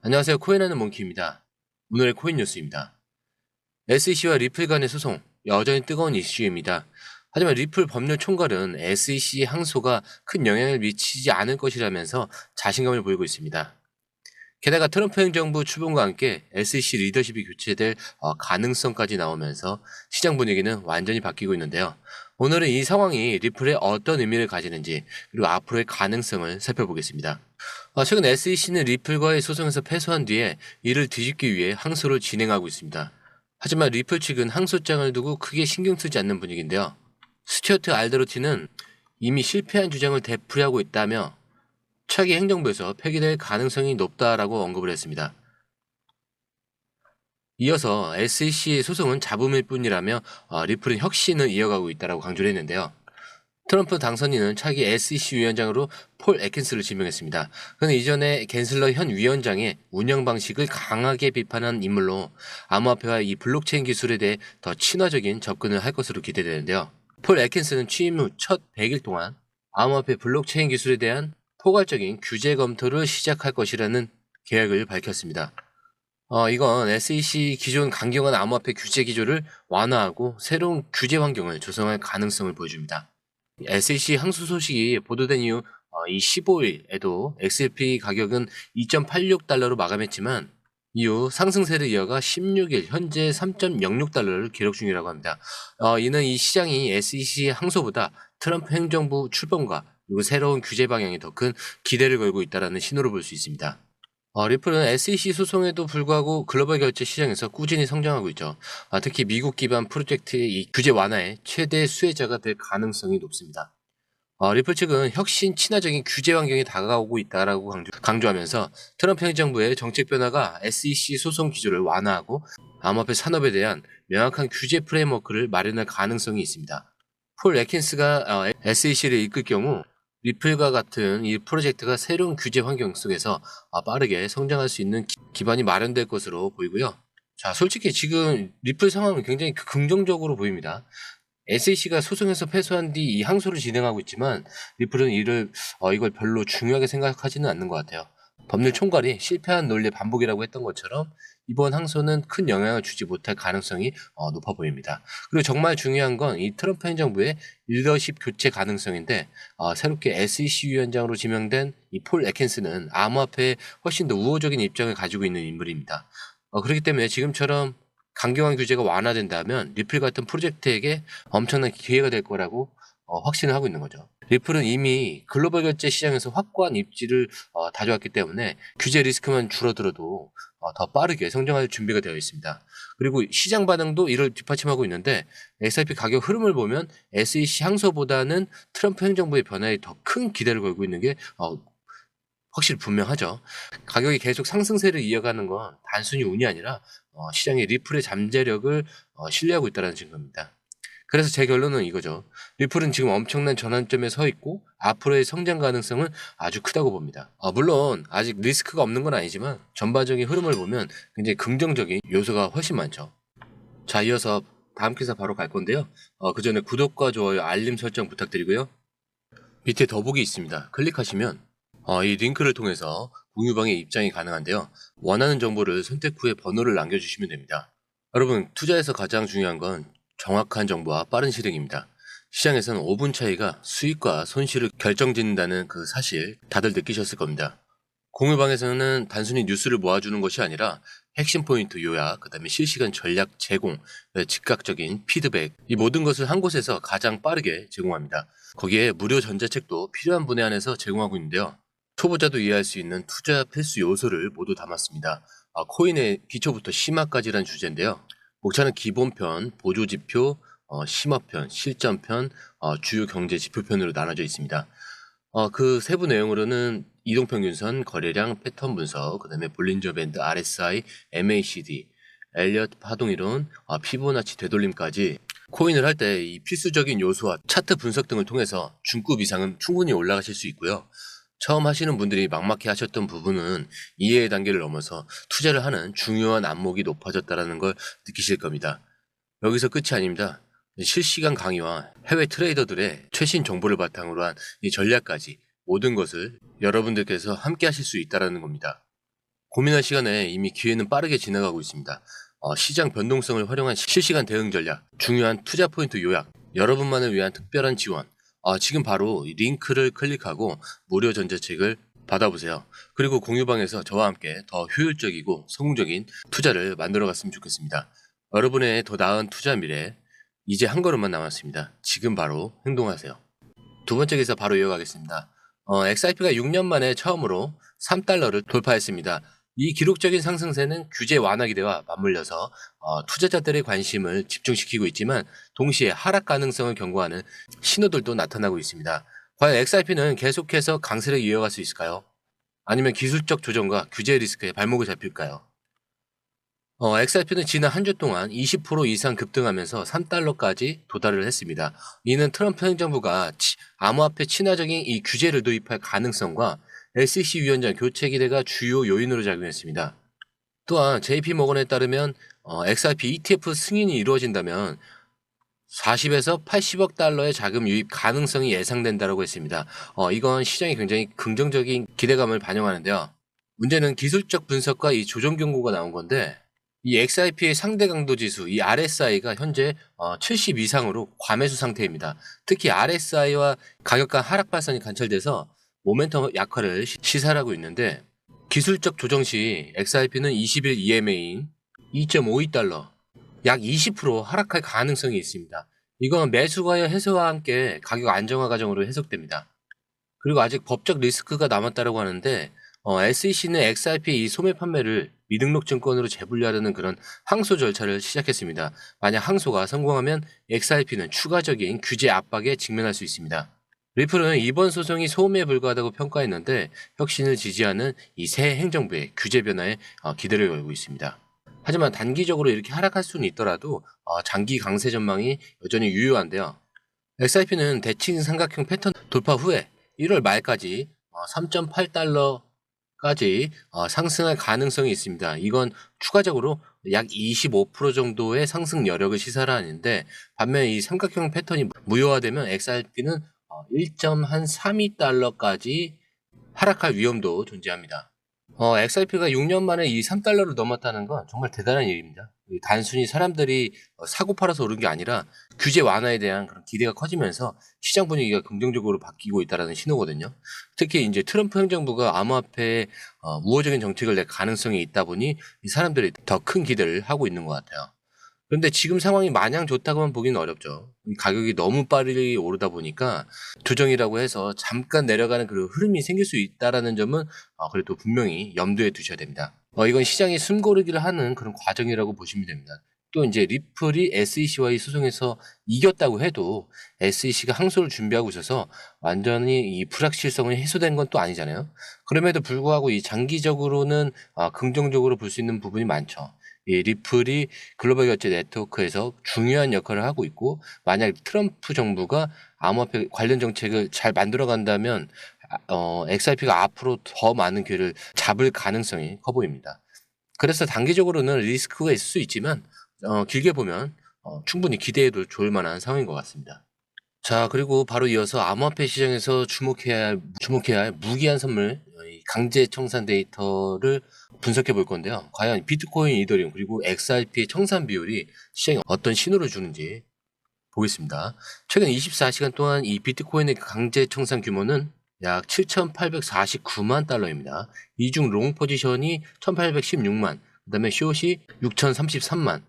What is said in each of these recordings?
안녕하세요. 코인하는 몽키입니다. 오늘의 코인 뉴스입니다. SEC와 리플 간의 소송, 여전히 뜨거운 이슈입니다. 하지만 리플 법률 총괄은 SEC 항소가 큰 영향을 미치지 않을 것이라면서 자신감을 보이고 있습니다. 게다가 트럼프 행정부 출범과 함께 SEC 리더십이 교체될 가능성까지 나오면서 시장 분위기는 완전히 바뀌고 있는데요. 오늘은 이 상황이 리플에 어떤 의미를 가지는지, 그리고 앞으로의 가능성을 살펴보겠습니다. 최근 SEC는 리플과의 소송에서 패소한 뒤에 이를 뒤집기 위해 항소를 진행하고 있습니다. 하지만 리플 측은 항소장을 두고 크게 신경 쓰지 않는 분위기인데요. 스튜어트 알더로티는 이미 실패한 주장을 되풀이하고 있다며 차기 행정부에서 폐기될 가능성이 높다라고 언급을 했습니다. 이어서 SEC의 소송은 잡음일 뿐이라며 리플은 혁신을 이어가고 있다고 강조를 했는데요. 트럼프 당선인은 차기 SEC 위원장으로 폴 애킨스를 지명했습니다. 그는 이전에 갠슬러 현 위원장의 운영 방식을 강하게 비판한 인물로 암호화폐와 이 블록체인 기술에 대해 더 친화적인 접근을 할 것으로 기대되는데요. 폴 애킨스는 취임 후 첫 100일 동안 암호화폐 블록체인 기술에 대한 포괄적인 규제 검토를 시작할 것이라는 계획을 밝혔습니다. 이건 SEC 기존 강경한 암호화폐 규제 기조를 완화하고 새로운 규제 환경을 조성할 가능성을 보여줍니다. SEC 항소 소식이 보도된 이후 이 15일에도 XRP 가격은 2.86달러로 마감했지만 이후 상승세를 이어가 16일 현재 3.06달러를 기록 중이라고 합니다. 이는 이 시장이 SEC 항소보다 트럼프 행정부 출범과 그리고 새로운 규제 방향에 더 큰 기대를 걸고 있다는 신호로 볼 수 있습니다. 리플은 SEC 소송에도 불구하고 글로벌 결제 시장에서 꾸준히 성장하고 있죠. 특히 미국 기반 프로젝트의 이 규제 완화의 최대 수혜자가 될 가능성이 높습니다. 리플 측은 혁신 친화적인 규제 환경이 다가오고 있다라고 강조하면서 트럼프 행정부의 정책 변화가 SEC 소송 기조를 완화하고 암호화폐 산업에 대한 명확한 규제 프레임워크를 마련할 가능성이 있습니다. 폴 애킨스가 SEC를 이끌 경우 리플과 같은 이 프로젝트가 새로운 규제 환경 속에서 빠르게 성장할 수 있는 기반이 마련될 것으로 보이고요. 자, 솔직히 지금 리플 상황은 굉장히 긍정적으로 보입니다. SEC가 소송에서 패소한 뒤 이 항소를 진행하고 있지만 리플은 이걸 별로 중요하게 생각하지는 않는 것 같아요. 법률 총괄이 실패한 논리의 반복이라고 했던 것처럼 이번 항소는 큰 영향을 주지 못할 가능성이 높아 보입니다. 그리고 정말 중요한 건 이 트럼프 행정부의 리더십 교체 가능성인데 새롭게 SEC 위원장으로 지명된 이 폴 애킨스는 암호화폐에 훨씬 더 우호적인 입장을 가지고 있는 인물입니다. 그렇기 때문에 지금처럼 강경한 규제가 완화된다면 리플 같은 프로젝트에게 엄청난 기회가 될 거라고 확신을 하고 있는 거죠. 리플은 이미 글로벌 결제 시장에서 확고한 입지를 다져왔기 때문에 규제 리스크만 줄어들어도 더 빠르게 성장할 준비가 되어 있습니다. 그리고 시장 반응도 이를 뒷받침하고 있는데 XRP 가격 흐름을 보면 SEC 항소보다는 트럼프 행정부의 변화에 더 큰 기대를 걸고 있는 게 확실히 분명하죠. 가격이 계속 상승세를 이어가는 건 단순히 운이 아니라 시장의 리플의 잠재력을 신뢰하고 있다는 증거입니다. 그래서 제 결론은 이거죠. 리플은 지금 엄청난 전환점에 서 있고 앞으로의 성장 가능성은 아주 크다고 봅니다. 물론 아직 리스크가 없는 건 아니지만 전반적인 흐름을 보면 굉장히 긍정적인 요소가 훨씬 많죠. 자, 이어서 다음 기사 바로 갈 건데요. 그 전에 구독과 좋아요, 알림 설정 부탁드리고요. 밑에 더보기 있습니다. 클릭하시면 이 링크를 통해서 공유방에 입장이 가능한데요. 원하는 정보를 선택 후에 번호를 남겨주시면 됩니다. 여러분, 투자에서 가장 중요한 건 정확한 정보와 빠른 실행입니다. 시장에서는 5분 차이가 수익과 손실을 결정짓는다는 그 사실 다들 느끼셨을 겁니다. 공유방에서는 단순히 뉴스를 모아주는 것이 아니라 핵심 포인트 요약, 그 다음에 실시간 전략 제공, 즉각적인 피드백, 이 모든 것을 한 곳에서 가장 빠르게 제공합니다. 거기에 무료 전자책도 필요한 분야 안에서 제공하고 있는데요. 초보자도 이해할 수 있는 투자 필수 요소를 모두 담았습니다. 코인의 기초부터 심화까지란 주제인데요. 목차는 기본편, 보조지표, 심화편, 실전편, 주요 경제 지표편으로 나눠져 있습니다. 그 세부 내용으로는 이동평균선, 거래량, 패턴 분석, 그 다음에 볼린저 밴드, RSI, MACD, 엘리엇 파동이론, 피보나치 되돌림까지 코인을 할 때 이 필수적인 요소와 차트 분석 등을 통해서 중급 이상은 충분히 올라가실 수 있고요. 처음 하시는 분들이 막막해 하셨던 부분은 이해의 단계를 넘어서 투자를 하는 중요한 안목이 높아졌다는 걸 느끼실 겁니다. 여기서 끝이 아닙니다. 실시간 강의와 해외 트레이더들의 최신 정보를 바탕으로 한 이 전략까지 모든 것을 여러분들께서 함께 하실 수 있다는 겁니다. 고민할 시간에 이미 기회는 빠르게 지나가고 있습니다. 시장 변동성을 활용한 실시간 대응 전략, 중요한 투자 포인트 요약, 여러분만을 위한 특별한 지원. 지금 바로 이 링크를 클릭하고 무료 전자책을 받아보세요. 그리고 공유방에서 저와 함께 더 효율적이고 성공적인 투자를 만들어갔으면 좋겠습니다. 여러분의 더 나은 투자 미래, 이제 한 걸음만 남았습니다. 지금 바로 행동하세요. 두 번째 기사 바로 이어가겠습니다. XRP가 6년 만에 처음으로 3달러를 돌파했습니다. 이 기록적인 상승세는 규제 완화 기대와 맞물려서 투자자들의 관심을 집중시키고 있지만 동시에 하락 가능성을 경고하는 신호들도 나타나고 있습니다. 과연 XRP는 계속해서 강세를 이어갈 수 있을까요? 아니면 기술적 조정과 규제 리스크에 발목을 잡힐까요? XRP는 지난 한 주 동안 20% 이상 급등하면서 3달러까지 도달을 했습니다. 이는 트럼프 행정부가 암호화폐 친화적인 이 규제를 도입할 가능성과 SEC 위원장 교체 기대가 주요 요인으로 작용했습니다. 또한 JP모건에 따르면 XRP ETF 승인이 이루어진다면 40에서 80억 달러의 자금 유입 가능성이 예상된다고 했습니다. 이건 시장에 굉장히 긍정적인 기대감을 반영하는데요. 문제는 기술적 분석과 이 조정 경고가 나온 건데 이 XRP의 상대 강도 지수, 이 RSI가 현재 70 이상으로 과매수 상태입니다. 특히 RSI와 가격 간 하락 발산이 관찰돼서 모멘텀 약화를 시사하고 있는데 기술적 조정 시 XRP는 20일 EMA인 2.52달러, 약 20% 하락할 가능성이 있습니다. 이건 매수가의 해소와 함께 가격 안정화 과정으로 해석됩니다. 그리고 아직 법적 리스크가 남았다고 하는데 SEC는 XRP 이 소매 판매를 미등록 증권으로 재분류하려는 그런 항소 절차를 시작했습니다. 만약 항소가 성공하면 XRP는 추가적인 규제 압박에 직면할 수 있습니다. 리플은 이번 소송이 소음에 불과하다고 평가했는데 혁신을 지지하는 이 새 행정부의 규제 변화에 기대를 걸고 있습니다. 하지만 단기적으로 이렇게 하락할 수는 있더라도 장기 강세 전망이 여전히 유효한데요. XRP는 대칭 삼각형 패턴 돌파 후에 1월 말까지 3.8달러까지 상승할 가능성이 있습니다. 이건 추가적으로 약 25% 정도의 상승 여력을 시사를 하는데 반면 이 삼각형 패턴이 무효화되면 XRP는 1.32달러까지 하락할 위험도 존재합니다. XRP가 6년 만에 이 3달러를 넘었다는 건 정말 대단한 일입니다. 단순히 사람들이 사고 팔아서 오른 게 아니라 규제 완화에 대한 그런 기대가 커지면서 시장 분위기가 긍정적으로 바뀌고 있다는 신호거든요. 특히 이제 트럼프 행정부가 암호화폐에 우호적인 정책을 낼 가능성이 있다 보니 이 사람들이 더 큰 기대를 하고 있는 것 같아요. 그런데 지금 상황이 마냥 좋다고만 보기는 어렵죠. 가격이 너무 빨리 오르다 보니까 조정이라고 해서 잠깐 내려가는 그런 흐름이 생길 수 있다라는 점은 그래도 분명히 염두에 두셔야 됩니다. 이건 시장이 숨고르기를 하는 그런 과정이라고 보시면 됩니다. 또 이제 리플이 SEC와의 소송에서 이겼다고 해도 SEC가 항소를 준비하고 있어서 완전히 이 불확실성이 해소된 건 또 아니잖아요. 그럼에도 불구하고 이 장기적으로는 긍정적으로 볼 수 있는 부분이 많죠. 이 리플이 글로벌 결제 네트워크에서 중요한 역할을 하고 있고 만약 트럼프 정부가 암호화폐 관련 정책을 잘 만들어 간다면 XRP가 앞으로 더 많은 기회를 잡을 가능성이 커 보입니다. 그래서 단기적으로는 리스크가 있을 수 있지만 길게 보면 충분히 기대해도 좋을 만한 상황인 것 같습니다. 자, 그리고 바로 이어서 암호화폐 시장에서 주목해야 할 무기한 선물, 이 강제 청산 데이터를 분석해 볼 건데요. 과연 비트코인, 이더리움, 그리고 XRP의 청산 비율이 시장에 어떤 신호를 주는지 보겠습니다. 최근 24시간 동안 이 비트코인의 강제 청산 규모는 약 7,849만 달러입니다. 이 중 롱 포지션이 1,816만, 그 다음에 숏이 6,033만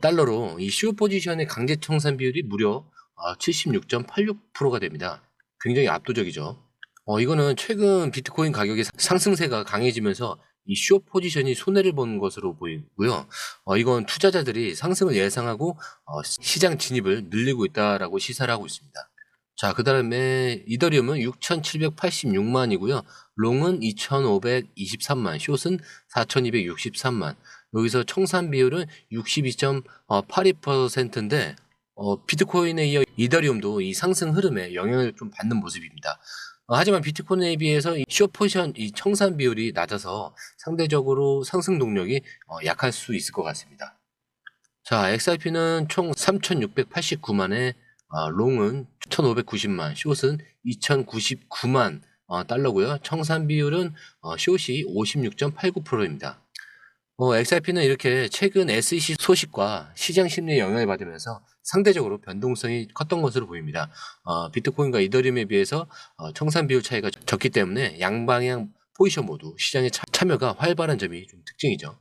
달러로 이 숏 포지션의 강제 청산 비율이 무려 76.86%가 됩니다. 굉장히 압도적이죠. 이거는 최근 비트코인 가격의 상승세가 강해지면서 이 숏 포지션이 손해를 보는 것으로 보이고요. 이건 투자자들이 상승을 예상하고 시장 진입을 늘리고 있다라고 시사를 하고 있습니다. 자, 그 다음에 이더리움은 6,786만이고요. 롱은 2,523만, 숏은 4,263만. 여기서 청산 비율은 62.82%인데 비트코인에 이어 이더리움도 이 상승 흐름에 영향을 좀 받는 모습입니다. 하지만 비트코인에 비해서 이 숏포지션 이 청산 비율이 낮아서 상대적으로 상승 동력이 약할 수 있을 것 같습니다. 자, XRP는 총 3,689만에 롱은 1,590만, 숏은 2,099만 달러고요. 청산 비율은 숏이 56.89%입니다. XRP는 이렇게 최근 SEC 소식과 시장 심리에 영향을 받으면서 상대적으로 변동성이 컸던 것으로 보입니다. 비트코인과 이더리움에 비해서 청산 비율 차이가 적기 때문에 양방향 포지션 모두 시장의 참여가 활발한 점이 좀 특징이죠.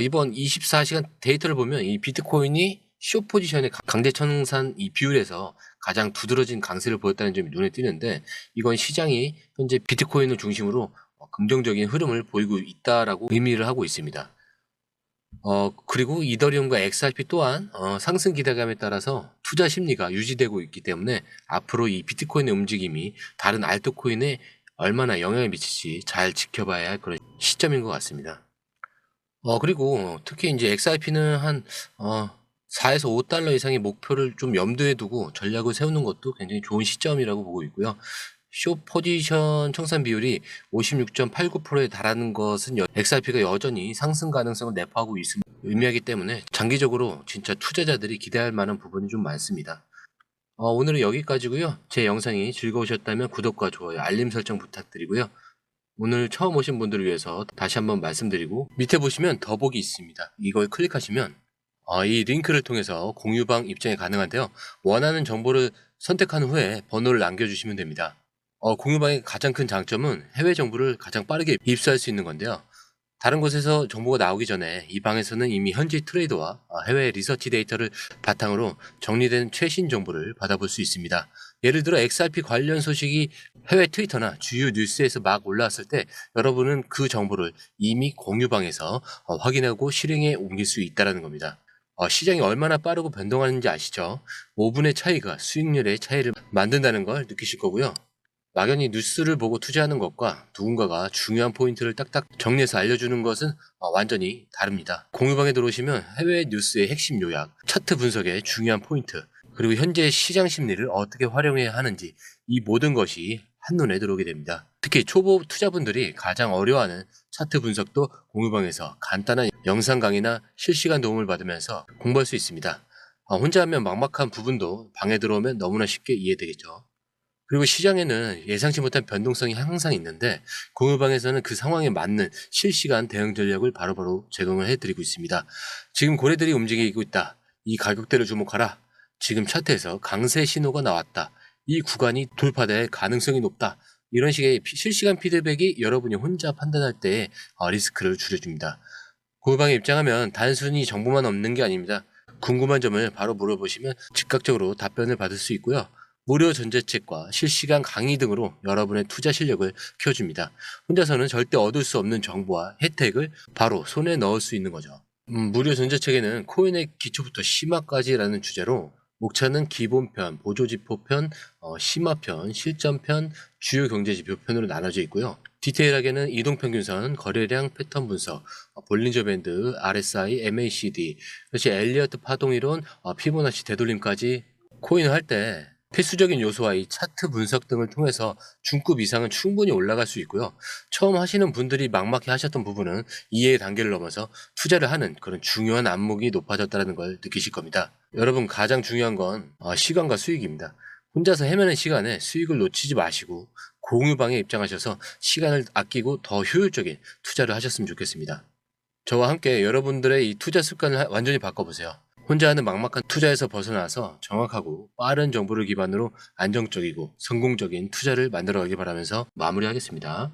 이번 24시간 데이터를 보면 이 비트코인이 숏 포지션의 강제 청산 이 비율에서 가장 두드러진 강세를 보였다는 점이 눈에 띄는데, 이건 시장이 현재 비트코인을 중심으로 긍정적인 흐름을 보이고 있다라고 의미를 하고 있습니다. 그리고 이더리움과 XRP 또한 상승 기대감에 따라서 투자 심리가 유지되고 있기 때문에 앞으로 이 비트코인의 움직임이 다른 알트코인에 얼마나 영향을 미칠지 잘 지켜봐야 할 그런 시점인 것 같습니다. 그리고 특히 이제 XRP는 한 4에서 5달러 이상의 목표를 좀 염두에 두고 전략을 세우는 것도 굉장히 좋은 시점이라고 보고 있고요. 숏 포지션 청산 비율이 56.89%에 달하는 것은 XRP가 여전히 상승 가능성을 내포하고 있음을 의미하기 때문에 장기적으로 진짜 투자자들이 기대할 만한 부분이 좀 많습니다. 오늘은 여기까지고요. 제 영상이 즐거우셨다면 구독과 좋아요, 알림 설정 부탁드리고요. 오늘 처음 오신 분들을 위해서 다시 한번 말씀드리고, 밑에 보시면 더보기 있습니다. 이걸 클릭하시면 이 링크를 통해서 공유방 입장이 가능한데요. 원하는 정보를 선택한 후에 번호를 남겨주시면 됩니다. 공유방의 가장 큰 장점은 해외 정보를 가장 빠르게 입수할 수 있는 건데요. 다른 곳에서 정보가 나오기 전에 이 방에서는 이미 현지 트레이더와 해외 리서치 데이터를 바탕으로 정리된 최신 정보를 받아볼 수 있습니다. 예를 들어 XRP 관련 소식이 해외 트위터나 주요 뉴스에서 막 올라왔을 때 여러분은 그 정보를 이미 공유방에서 확인하고 실행에 옮길 수 있다는 겁니다. 시장이 얼마나 빠르고 변동하는지 아시죠? 5분의 차이가 수익률의 차이를 만든다는 걸 느끼실 거고요. 막연히 뉴스를 보고 투자하는 것과 누군가가 중요한 포인트를 딱딱 정리해서 알려주는 것은 완전히 다릅니다. 공유방에 들어오시면 해외 뉴스의 핵심 요약, 차트 분석의 중요한 포인트, 그리고 현재 시장 심리를 어떻게 활용해야 하는지, 이 모든 것이 한눈에 들어오게 됩니다. 특히 초보 투자분들이 가장 어려워하는 차트 분석도 공유방에서 간단한 영상 강의나 실시간 도움을 받으면서 공부할 수 있습니다. 혼자 하면 막막한 부분도 방에 들어오면 너무나 쉽게 이해되겠죠. 그리고 시장에는 예상치 못한 변동성이 항상 있는데 공유방에서는 그 상황에 맞는 실시간 대응 전략을 바로바로 제공을 해드리고 있습니다. 지금 고래들이 움직이고 있다. 이 가격대를 주목하라. 지금 차트에서 강세 신호가 나왔다. 이 구간이 돌파될 가능성이 높다. 이런 식의 실시간 피드백이 여러분이 혼자 판단할 때 리스크를 줄여줍니다. 공유방에 입장하면 단순히 정보만 얻는 게 아닙니다. 궁금한 점을 바로 물어보시면 즉각적으로 답변을 받을 수 있고요. 무료 전자책과 실시간 강의 등으로 여러분의 투자 실력을 키워줍니다. 혼자서는 절대 얻을 수 없는 정보와 혜택을 바로 손에 넣을 수 있는 거죠. 무료 전자책에는 코인의 기초부터 심화까지라는 주제로 목차는 기본편, 보조지표편, 심화편, 실전편, 주요 경제지표편으로 나눠져 있고요. 디테일하게는 이동평균선, 거래량 패턴 분석, 볼린저 밴드, RSI, MACD, 그렇지 엘리어트 파동이론, 피보나치 되돌림까지 코인을 할 때 필수적인 요소와 이 차트 분석 등을 통해서 중급 이상은 충분히 올라갈 수 있고요. 처음 하시는 분들이 막막해 하셨던 부분은 이해의 단계를 넘어서 투자를 하는 그런 중요한 안목이 높아졌다는 걸 느끼실 겁니다. 여러분, 가장 중요한 건 시간과 수익입니다. 혼자서 헤매는 시간에 수익을 놓치지 마시고 공유방에 입장하셔서 시간을 아끼고 더 효율적인 투자를 하셨으면 좋겠습니다. 저와 함께 여러분들의 이 투자 습관을 완전히 바꿔보세요. 혼자 하는 막막한 투자에서 벗어나서 정확하고 빠른 정보를 기반으로 안정적이고 성공적인 투자를 만들어가기 바라면서 마무리하겠습니다.